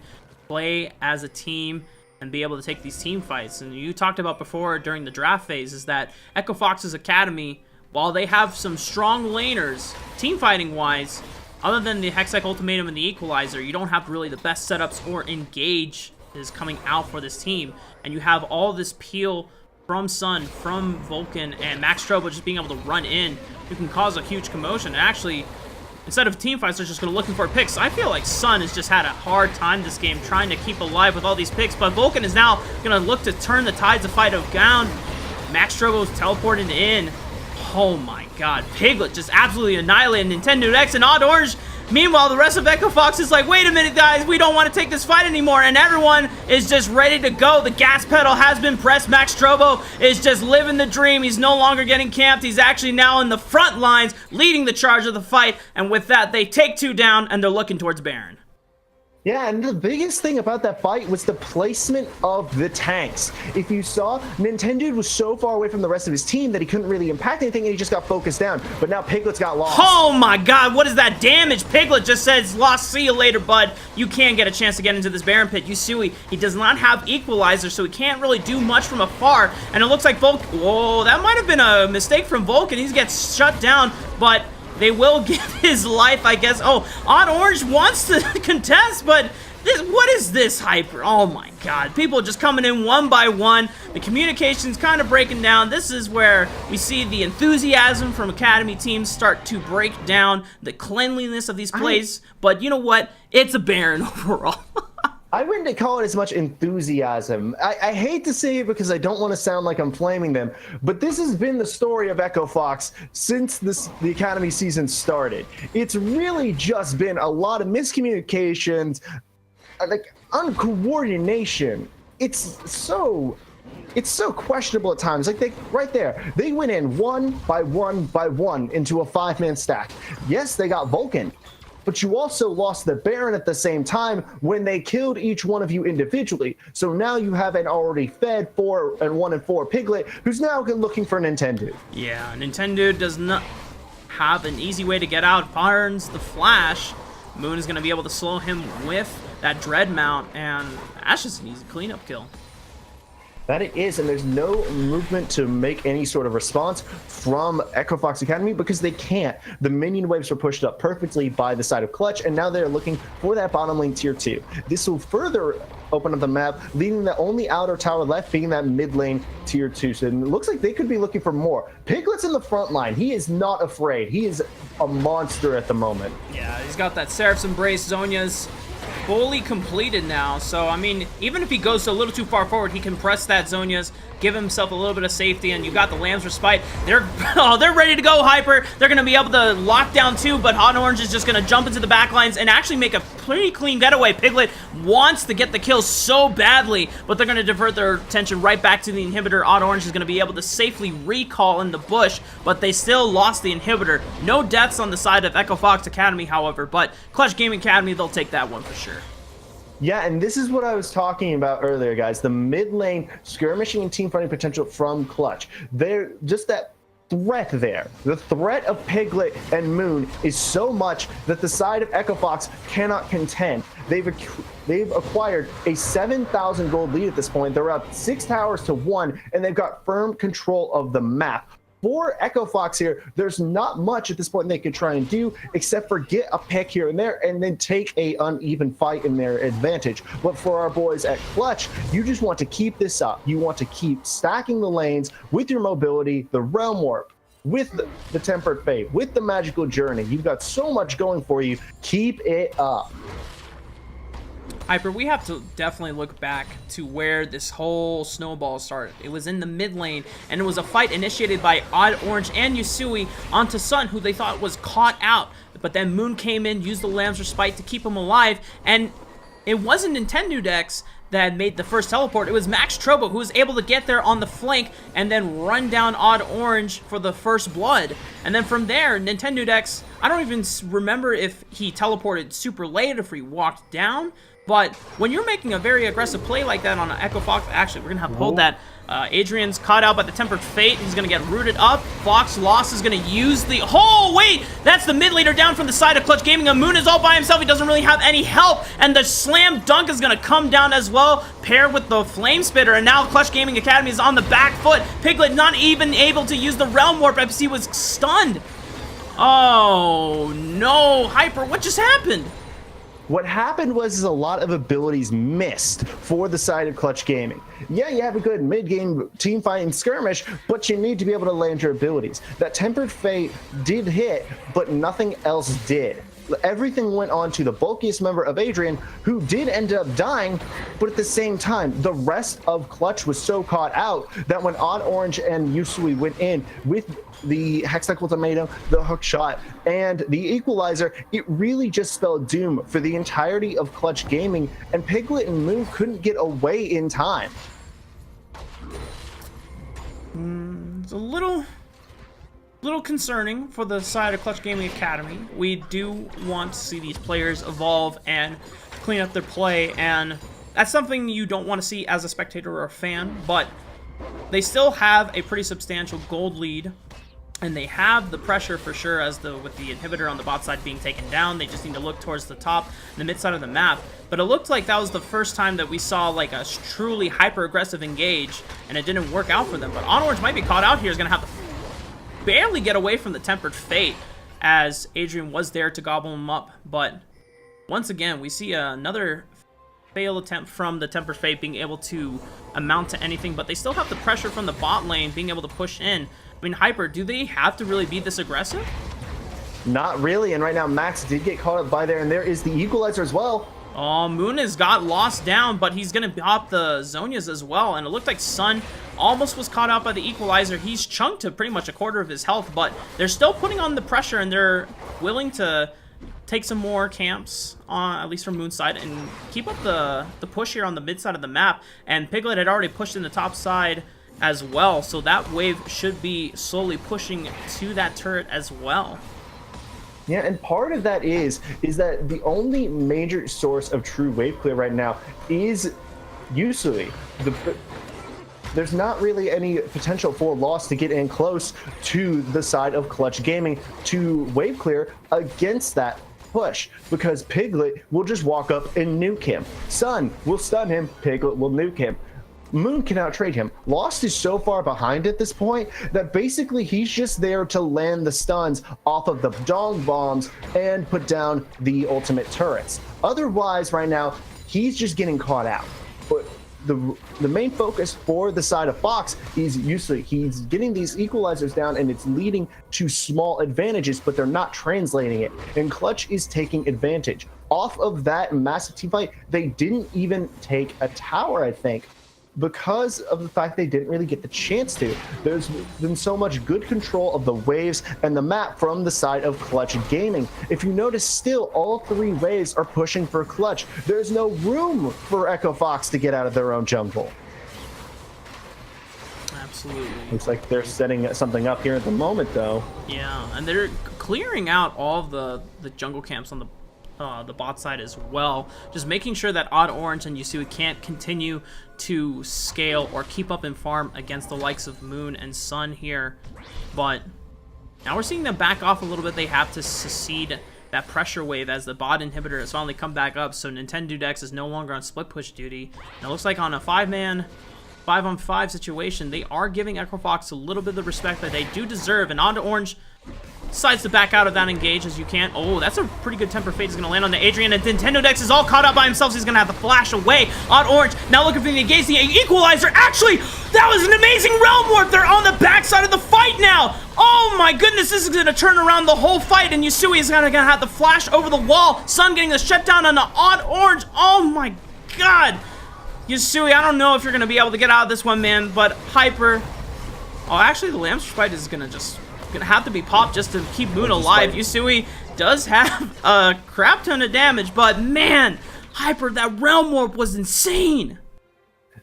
play as a team, and be able to take these team fights. And you talked about before during the draft phase is that Echo Fox's Academy, while they have some strong laners, team fighting wise, other than the Hextech Ultimatum and the Equalizer, you don't have really the best setups or engage is coming out for this team. And you have all this peel from Sun, from Vulcan, and Max Strobo just being able to run in, you can cause a huge commotion. And actually, instead of team fights, they're just going to looking for picks. I feel like Sun has just had a hard time this game trying to keep alive with all these picks, but Vulcan is now going to look to turn the tides of fight down. Max Strobo's teleporting in. Oh my god. Piglet just absolutely annihilated Nintendo X and Odd Orange. Meanwhile, the rest of Echo Fox is like, wait a minute, guys, we don't want to take this fight anymore, and everyone is just ready to go. The gas pedal has been pressed. Max Strobo is just living the dream. He's no longer getting camped. He's actually now in the front lines, leading the charge of the fight, and with that, they take 2 down, and they're looking towards Baron. Yeah, and the biggest thing about that fight was the placement of the tanks. If you saw, Nintendo was so far away from the rest of his team that he couldn't really impact anything, and he just got focused down. But now Piglet's got lost. Oh my god, what is that damage? Piglet just says, lost, see you later, bud. You can't get a chance to get into this Baron pit. Yusui, he does not have Equalizer, so he can't really do much from afar. And it looks like Vulcan, whoa, that might have been a mistake from Vulcan. He gets shut down, but they will give his life, I guess. Oh, Odd Orange wants to contest, but what is this, Hyper? Oh my god. People just coming in one by one. The communication's kind of breaking down. This is where we see the enthusiasm from Academy teams start to break down the cleanliness of these plays. But you know what? It's a Baron overall. I wouldn't call it as much enthusiasm. I hate to say it because I don't want to sound like I'm flaming them, but this has been the story of Echo Fox since the Academy season started. It's really just been a lot of miscommunications, like uncoordination. It's so questionable at times. Like right there, they went in one by one into a 5-man stack. Yes, they got Vulcan, but you also lost the Baron at the same time when they killed each one of you individually. So now you have an already fed 1 and 4 Piglet who's now looking for Nintendo. Yeah, Nintendo does not have an easy way to get out. Burns the Flash. Moon is going to be able to slow him with that Dread Mount, and that's just an easy cleanup kill. That it is, and there's no movement to make any sort of response from Echo Fox Academy because they can't. The minion waves were pushed up perfectly by the side of Clutch, and now they're looking for that bottom lane tier 2. This will further open up the map, leaving the only outer tower left being that mid lane tier 2. So it looks like they could be looking for more. Piglet's in the front line. He is not afraid. He is a monster at the moment. Yeah, he's got that Seraph's Embrace. Zonya's fully completed now, so I mean, even if he goes a little too far forward, he can press that Zonya's, give himself a little bit of safety, and you got the Lamb's Respite. They're ready to go, Hyper. They're gonna be able to lock down too, but Hot Orange is just gonna jump into the back lines and actually make a pretty clean getaway. Piglet wants to get the kill so badly, but they're gonna divert their attention right back to the inhibitor. Hot Orange is gonna be able to safely recall in the bush, but they still lost the inhibitor. No deaths on the side of Echo Fox Academy, however, but Clutch Gaming Academy, they'll take that one for sure. Yeah, and this is what I was talking about earlier, guys. The mid lane skirmishing and team fighting potential from Clutch. They're just that threat there. The threat of Piglet and Moon is so much that the side of Echo Fox cannot contend. They've acquired a 7,000 gold lead at this point. They're up 6 towers to 1, and they've got firm control of the map. For Echo Fox here, there's not much at this point they could try and do except for get a pick here and there and then take a uneven fight in their advantage. But for our boys at Clutch, you just want to keep this up. You want to keep stacking the lanes with your mobility, the Realm Warp, with the Tempered Fate, with the Magical Journey. You've got so much going for you. Keep it up. Hyper, we have to definitely look back to where this whole snowball started. It was in the mid lane, and it was a fight initiated by Odd Orange and Yusui onto Sun, who they thought was caught out. but then Moon came in, used the Lamb's Respite to keep him alive, and it wasn't Nintendo Dex that made the first teleport. It was Max Trobo who was able to get there on the flank and then run down Odd Orange for the first blood. And then from there, Nintendo Dex, I don't even remember if he teleported super late, if he walked down. But when you're making a very aggressive play like that on an Echo Fox, actually, we're going to have to hold that. Adrian's caught out by the Tempered Fate. He's going to get rooted up. Fox Lost is going to use the... Oh, wait! That's the mid laner down from the side of Clutch Gaming. And Moon is all by himself. He doesn't really have any help. And the Slam Dunk is going to come down as well, paired with the Flame Spitter. And now Clutch Gaming Academy is on the back foot. Piglet not even able to use the Realm Warp. FC was stunned. Oh, no. Hyper, what just happened? What happened was a lot of abilities missed for the side of Clutch Gaming. Yeah, you have a good mid-game team fight and skirmish, but you need to be able to land your abilities. That Tempered Fate did hit, but nothing else did. Everything went on to the bulkiest member of Adrian, who did end up dying, but at the same time, the rest of Clutch was so caught out that when Odd Orange and Yusui went in with the Hextech Ultimatum, the hook shot, and the equalizer, it really just spelled doom for the entirety of Clutch Gaming, and Piglet and Moon couldn't get away in time. It's a little concerning for the side of Clutch Gaming Academy. We do want to see these players evolve and clean up their play, and that's something you don't want to see as a spectator or a fan, but they still have a pretty substantial gold lead, and they have the pressure for sure with the inhibitor on the bot side being taken down. They just need to look towards the top, the mid side of the map. But it looked like that was the first time that we saw like a truly hyper-aggressive engage, and it didn't work out for them. But Odd Orange might be caught out here. He's going to have to barely get away from the Tempered Fate, as Adrian was there to gobble him up. But once again, we see another failed attempt from the Tempered Fate being able to amount to anything, but they still have the pressure from the bot lane being able to push in. I mean, Hyper, do they have to really be this aggressive? Not really, and right now Max did get caught up by there, and there is the equalizer as well. Oh, Moon has got lost down, but he's going to pop the Zonias as well, and it looked like Sun almost was caught out by the equalizer. He's chunked to pretty much a quarter of his health, but they're still putting on the pressure, and they're willing to take some more camps, at least from Moon's side, and keep up the push here on the mid side of the map. And Piglet had already pushed in the top side as well, so that wave should be slowly pushing to that turret as well. Yeah, and part of that is that the only major source of true wave clear right now is Yusui. There's not really any potential for loss to get in close to the side of Clutch Gaming to wave clear against that push, because Piglet will just walk up and nuke him. Sun will stun him, Piglet will nuke him. Moon can outtrade him. Lost is so far behind at this point that basically he's just there to land the stuns off of the dog bombs and put down the ultimate turrets. Otherwise, right now, he's just getting caught out. But the main focus for the side of Fox is usually he's getting these equalizers down, and it's leading to small advantages, but they're not translating it. And Clutch is taking advantage. Off of that massive team fight, they didn't even take a tower, I think, because of the fact they didn't really get the chance to. There's been so much good control of the waves and the map from the side of Clutch Gaming. If you notice, still all three waves are pushing for Clutch. There's no room for Echo Fox to get out of their own jungle. Absolutely. Looks like they're setting something up here at the moment, though. Yeah, and they're clearing out all of the jungle camps on the bot side as well, just making sure that Odd Orange and Yusui can't continue to scale or keep up in farm against the likes of Moon and Sun here. But now we're seeing them back off a little bit. They have to succeed that pressure wave as the bot inhibitor has finally come back up, so Nintendo Dex is no longer on split push duty. And it looks like on a 5-on-5 situation, they are giving Echo Fox a little bit of the respect that they do deserve, and Odd Orange decides to back out of that engage as you can. Oh, that's a pretty good Temper Fate is going to land on the Adrian, and Nintendo Dex is all caught up by himself, so he's going to have to flash away. Odd Orange now looking for the engage, the equalizer. Actually, that was an amazing Realm Warp. They're on the backside of the fight now. Oh my goodness, this is going to turn around the whole fight, and Yusui is going to have to flash over the wall. Sun getting the shutdown on the Odd Orange. Oh my god. Yusui, I don't know if you're going to be able to get out of this one, man, but Hyper... Oh, actually, the Lamb's fight is going to have to be popped just to keep Moon alive. Yusui does have a crap ton of damage, but man, Hyper, that Realm Warp was insane.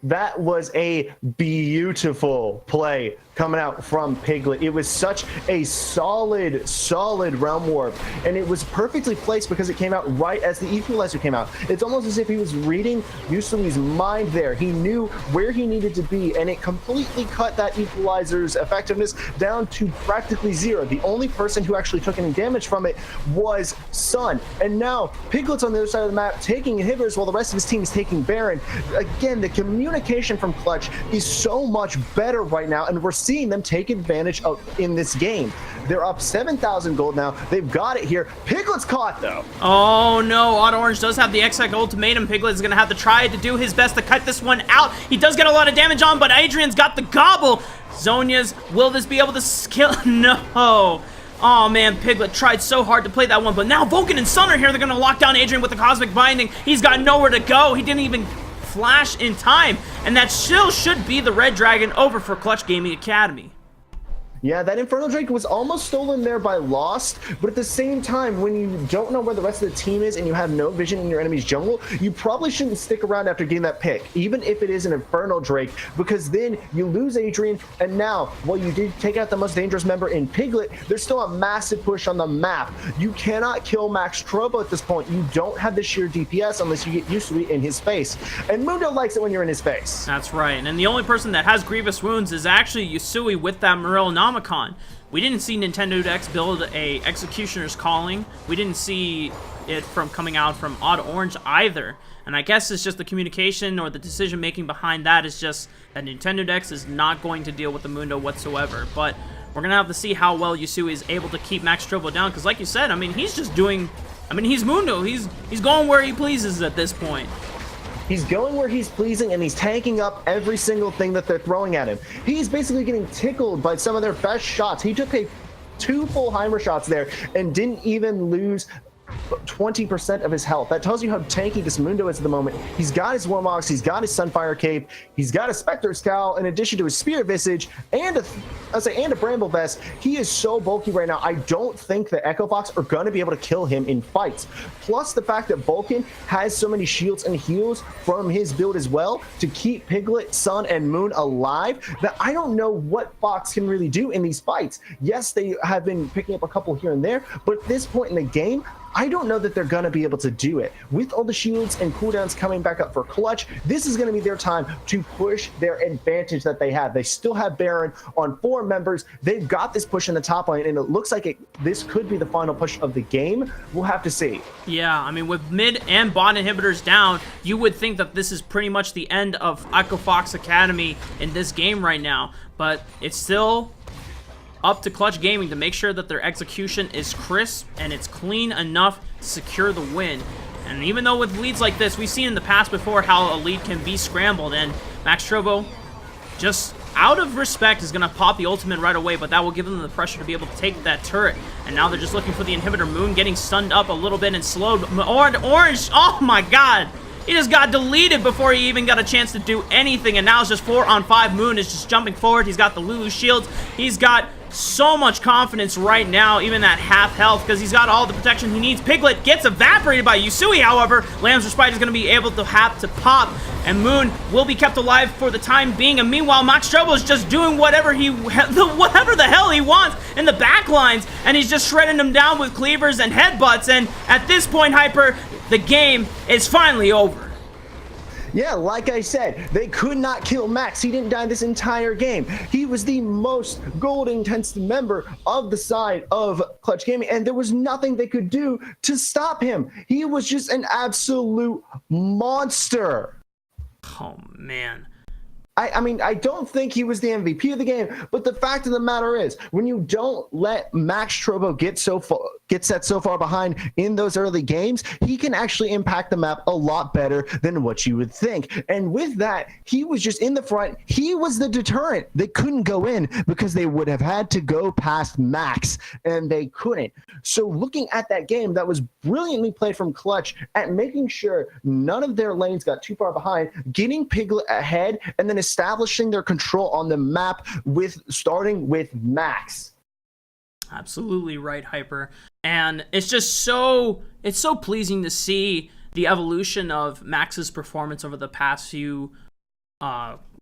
That was a beautiful play coming out from Piglet. It was such a solid Realm Warp, and it was perfectly placed because it came out right as the Equalizer came out. It's almost as if he was reading Yusui's mind there. He knew where he needed to be, and it completely cut that Equalizer's effectiveness down to practically zero. The only person who actually took any damage from it was Sun, and now Piglet's on the other side of the map taking inhibitors while the rest of his team is taking Baron. Again, the communication from Clutch is so much better right now, and we're seeing them take advantage of in this game. They're up 7,000 gold now. They've got it here. Piglet's caught though. Oh no, Auto Orange does have the X-Hack ultimatum. Piglet is going to have to try to do his best to cut this one out. He does get a lot of damage on, but Adrian's got the gobble. Zonia's, will this be able to kill? No. Oh man, Piglet tried so hard to play that one, but now Vulcan and Sun are here. They're going to lock down Adrian with the Cosmic Binding. He's got nowhere to go. He didn't even flash in time, and that still should be the Red Dragon over for Clutch Gaming Academy. Yeah, that Infernal Drake was almost stolen there by Lost, but at the same time, when you don't know where the rest of the team is and you have no vision in your enemy's jungle, you probably shouldn't stick around after getting that pick, even if it is an Infernal Drake, because then you lose Adrian, and now, while you did take out the most dangerous member in Piglet, there's still a massive push on the map. You cannot kill Max Trobo at this point. You don't have the sheer DPS unless you get Yusui in his face, and Mundo likes it when you're in his face. That's right, and the only person that has Grievous Wounds is actually Yusui with that Morel Nomicon. We didn't see Nintendo Dex build a Executioner's Calling. We didn't see it from coming out from Odd Orange either. And I guess it's just the communication or the decision making behind that is just that Nintendo Dex is not going to deal with the Mundo whatsoever. But we're going to have to see how well Yusui is able to keep Max Trovo down, because like you said, I mean, he's just doing, I mean, he's Mundo. He's going where he pleases at this point. He's going where he's pleasing, and he's tanking up every single thing that they're throwing at him. He's basically getting tickled by some of their best shots. He took two full Heimer shots there and didn't even lose 20% of his health. That tells you how tanky this Mundo is at the moment. He's got his Warmox, he's got his Sunfire Cape, he's got a Spectre's Cowl, in addition to his Spear Visage, and a Bramble Vest. He is so bulky right now. I don't think the Echo Fox are going to be able to kill him in fights. Plus the fact that Vulcan has so many shields and heals from his build as well to keep Piglet, Sun, and Moon alive, that I don't know what Fox can really do in these fights. Yes, they have been picking up a couple here and there, but at this point in the game, I don't know that they're going to be able to do it. With all the shields and cooldowns coming back up for Clutch, this is going to be their time to push their advantage that they have. They still have Baron on 4 members. They've got this push in the top lane, and it looks like this could be the final push of the game. We'll have to see. Yeah, I mean, with mid and bot inhibitors down, you would think that this is pretty much the end of Echo Fox Academy in this game right now, but it's still up to Clutch Gaming to make sure that their execution is crisp and it's clean enough to secure the win. And even though with leads like this, we've seen in the past before how a lead can be scrambled, and Max Trovo, just out of respect, is going to pop the ultimate right away, but that will give them the pressure to be able to take that turret. And now they're just looking for the inhibitor. Moon getting stunned up a little bit and slowed. Orange, oh my god! He just got deleted before he even got a chance to do anything, and now it's just 4-on-5. Moon is just jumping forward. He's got the Lulu shields. He's got so much confidence right now, even at half health, because he's got all the protection he needs. Piglet gets evaporated by Yusui, however. Lamb's Respite is going to be able to have to pop, and Moon will be kept alive for the time being. And meanwhile, Max Trobo is just doing whatever the hell he wants in the back lines, and he's just shredding them down with cleavers and headbutts. And at this point, Hyper, the game is finally over. Yeah, like I said, they could not kill Max. He didn't die this entire game. He was the most gold-intensive member of the side of Clutch Gaming, and there was nothing they could do to stop him. He was just an absolute monster. Oh, man. I mean, I don't think he was the MVP of the game, but the fact of the matter is, when you don't let Max Trobo get set so far behind in those early games, he can actually impact the map a lot better than what you would think. And with that, he was just in the front. He was the deterrent. They couldn't go in because they would have had to go past Max, and they couldn't. So looking at that game, that was brilliantly played from Clutch at making sure none of their lanes got too far behind, getting Piglet ahead, and then establishing their control on the map starting with Max. Absolutely right, Hyper. And it's so pleasing to see the evolution of Max's performance over the past few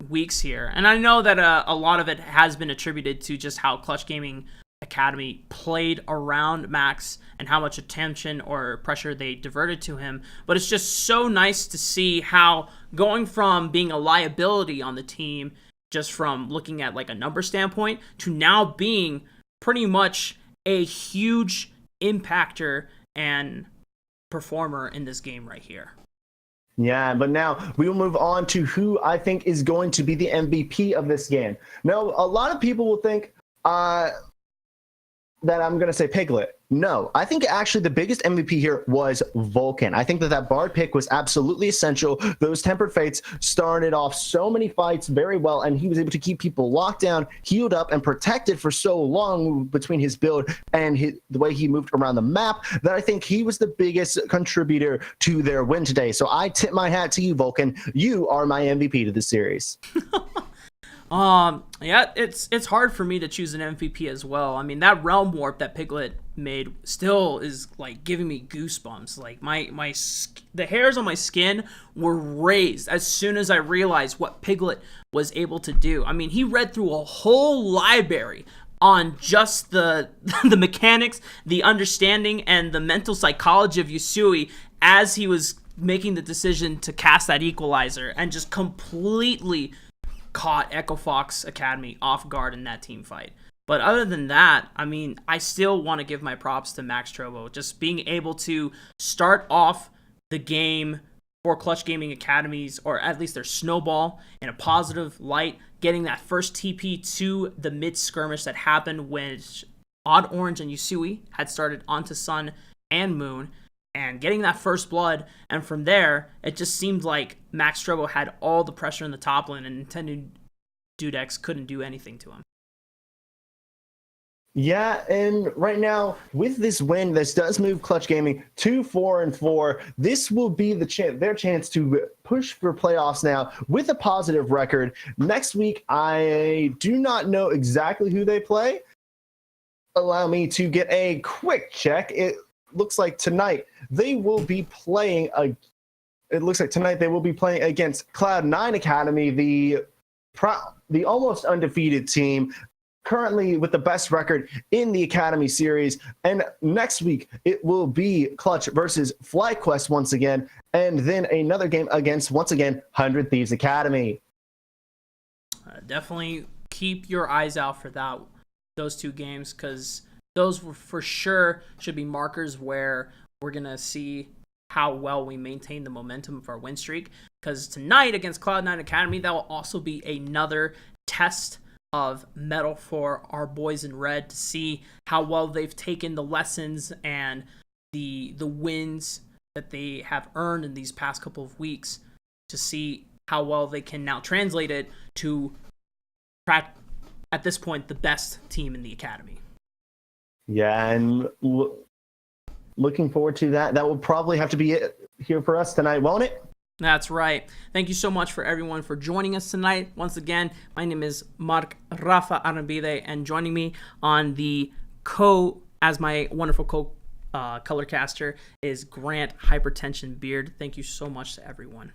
weeks here. And I know that a lot of it has been attributed to just how Clutch Gaming Academy played around Max and how much attention or pressure they diverted to him. But it's just so nice to see how going from being a liability on the team, just from looking at like a number standpoint, to now being pretty much a huge impactor and performer in this game right here. Yeah, but now we will move on to who I think is going to be the MVP of this game. Now, a lot of people will think that I'm going to say Piglet. No, I think actually the biggest MVP here was Vulcan. I think that Bard pick was absolutely essential. Those Tempered Fates started off so many fights very well, and he was able to keep people locked down, healed up, and protected for so long between his build and the way he moved around the map that I think he was the biggest contributor to their win today. So I tip my hat to you, Vulcan. You are my MVP to this series. Yeah, it's hard for me to choose an MVP as well. I mean, that realm warp that Piglet made still is like giving me goosebumps. Like the hairs on my skin were raised as soon as I realized what Piglet was able to do. I mean, he read through a whole library on just the the mechanics, the understanding, and the mental psychology of Yusui as he was making the decision to cast that equalizer, and just completely caught Echo Fox Academy off guard in that team fight. But other than that, I mean, I still want to give my props to Max Trobo. Just being able to start off the game for Clutch Gaming Academies, or at least their snowball, in a positive light, getting that first TP to the mid skirmish that happened when Odd Orange and Yusui had started onto Sun and Moon, and getting that first blood. And from there, it just seemed like Max Trobo had all the pressure in the top lane, and Nintendo Dudex couldn't do anything to him. Yeah, and right now, with this win, this does move Clutch Gaming to 4-4. This will be their chance to push for playoffs now with a positive record. Next week, I do not know exactly who they play. Allow me to get a quick check. It looks like tonight they will be playing against Cloud9 Academy, the almost undefeated team, currently with the best record in the Academy series. And next week it will be Clutch versus FlyQuest once again, and then another game against, once again, 100 Thieves Academy. Definitely keep your eyes out for those two games, because those for sure should be markers where we're going to see how well we maintain the momentum of our win streak. Because tonight against Cloud9 Academy, that will also be another test of metal for our boys in red, to see how well they've taken the lessons and the wins that they have earned in these past couple of weeks, to see how well they can now translate it to, at this point, the best team in the academy. Yeah, and looking forward to that. That will probably have to be it here for us tonight, won't it? That's right. Thank you so much for everyone for joining us tonight. Once again, my name is Raafaa Arambide, and joining me on the as my wonderful color caster is Grant Hyper10sion Beard. Thank you so much to everyone.